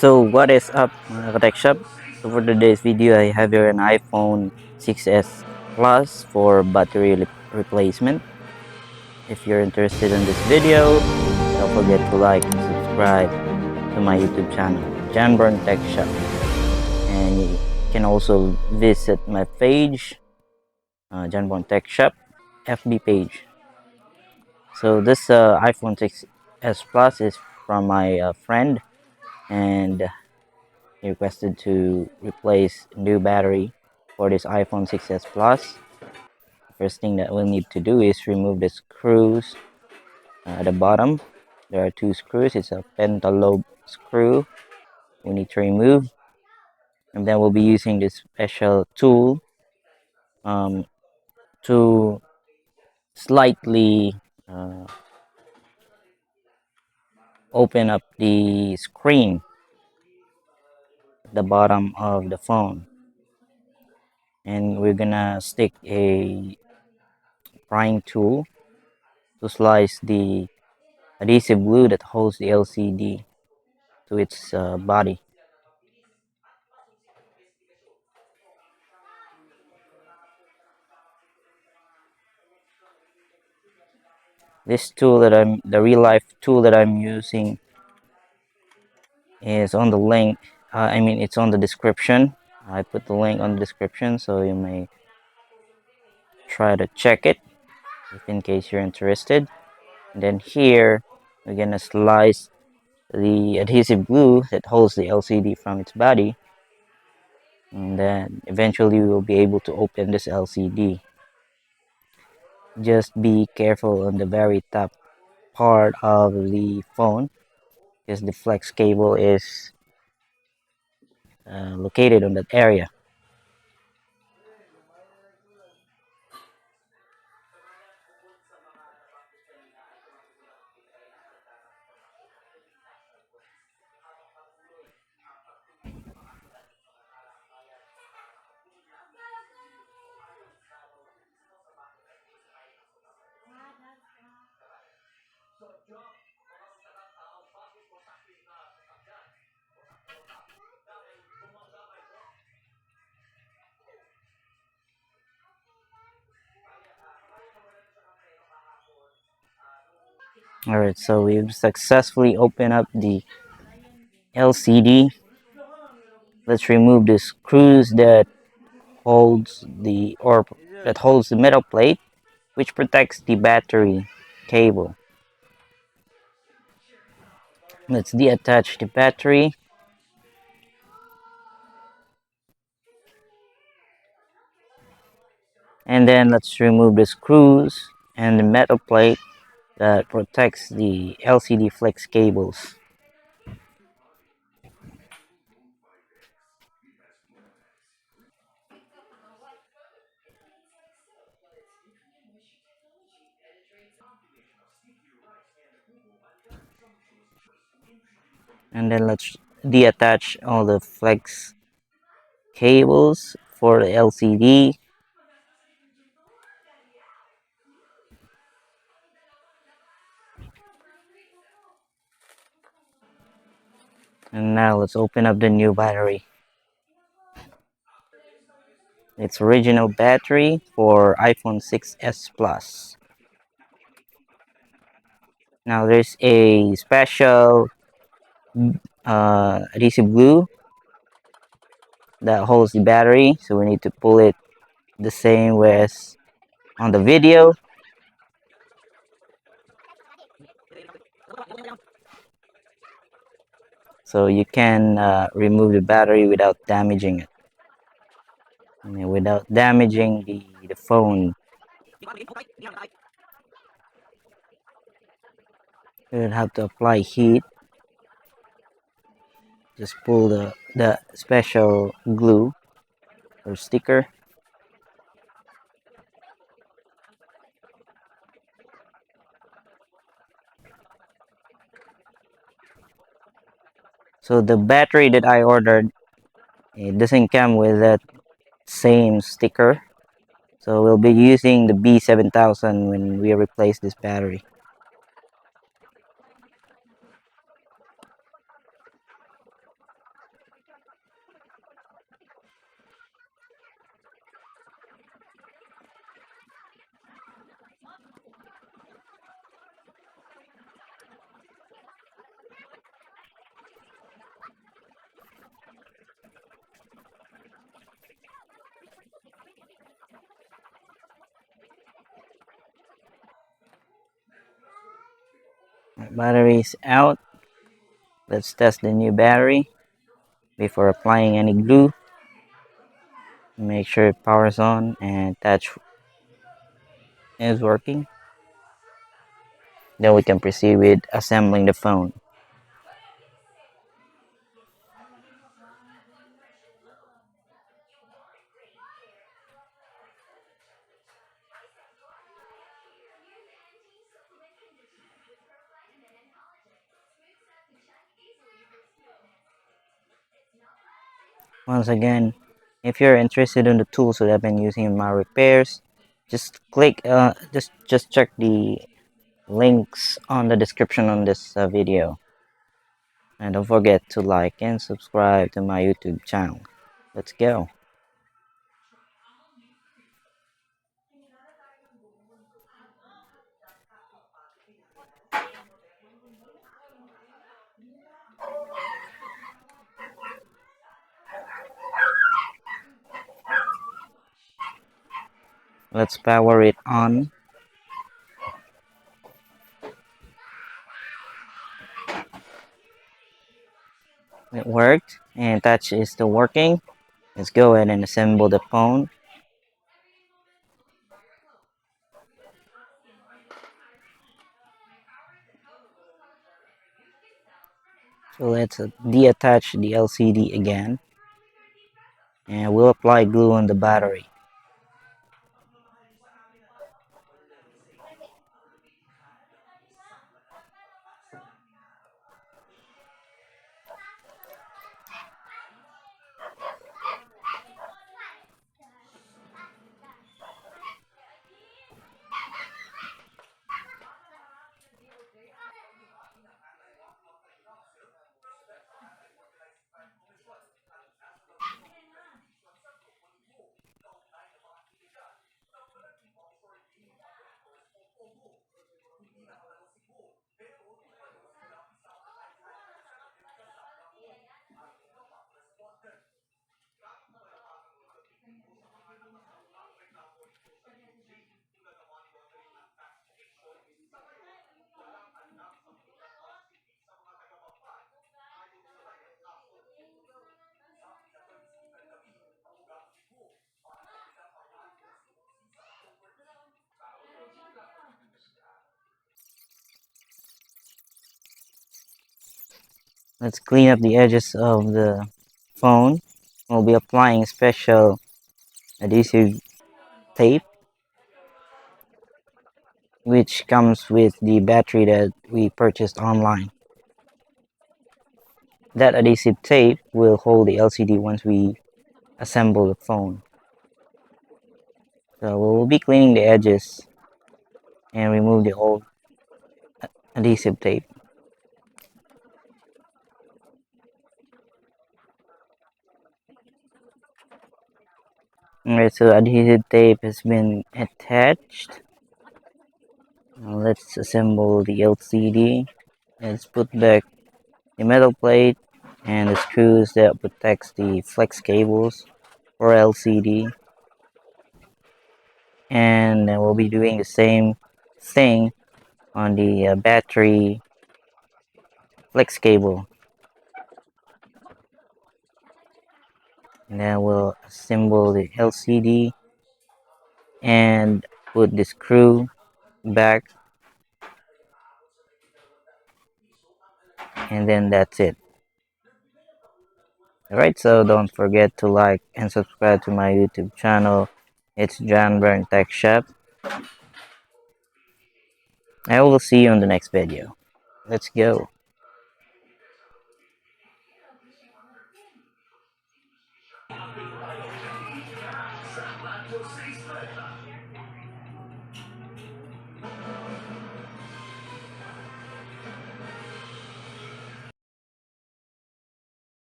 So what is up mga ka-tech shop? So for today's video I have here an iPhone 6s Plus for battery replacement. If you're interested in this video, don't forget to like and subscribe to my YouTube channel, Janborn Tech Shop. And you can also visit my page, Janborn Tech Shop FB page. So this iPhone 6s Plus is from my friend, and he requested to replace new battery for this iPhone 6s Plus. First thing that we'll need to do is remove the screws at the bottom. There are two screws. It's a Pentalobe screw we need to remove, and then we'll be using this special tool um, to slightly open up the screen at the bottom of the phone, and we're gonna stick a prying tool to slice the adhesive glue that holds the LCD to its body. This tool the real life tool that I'm using is on the link. It's on the description. I put the link on the description so you may try to check it if in case you're interested. And then here we're gonna slice the adhesive glue that holds the LCD from its body, and then eventually we will be able to open this LCD. Just be careful on the very top part of the phone because the flex cable is located on that area. Alright, so we've successfully opened up the LCD. Let's remove the screws that holds the metal plate which protects the battery cable. Let's deattach the battery. And then let's remove the screws and the metal plate that protects the LCD flex cables. And then let's deattach all the flex cables for the LCD. And now let's open up the new battery. It's original battery for iPhone 6s Plus. Now there's a special adhesive glue that holds the battery, so we need to pull it the same way as on the video. So you can remove the battery without damaging it, without damaging the phone. You don't have to apply heat. Just pull the special glue or sticker. So the battery that I ordered, it doesn't come with that same sticker. So we'll be using the B7000 when we replace this battery. Battery's out. Let's test the new battery before applying any glue. Make sure it powers on and touch is working. Then we can proceed with assembling the phone. Once again, if you're interested in the tools that I've been using in my repairs, just click, just check the links on the description on this video. And don't forget to like and subscribe to my YouTube channel. Let's go. Let's power it on. It worked and touch is still working. Let's go ahead and assemble the phone. So let's deattach the LCD again, and we'll apply glue on the battery. Let's clean up the edges of the phone. We'll be applying special adhesive tape, which comes with the battery that we purchased online. That adhesive tape will hold the LCD once we assemble the phone. So we'll be cleaning the edges and remove the old adhesive tape. Alright, so adhesive tape has been attached. Now let's assemble the LCD. Let's put back the metal plate and the screws that protects the flex cables for LCD. And then we'll be doing the same thing on the battery flex cable. And then we'll assemble the LCD and put the screw back, and then that's it. Alright, so don't forget to like and subscribe to my YouTube channel. It's John Byrne Tech Shop. I will see you on the next video. Let's go.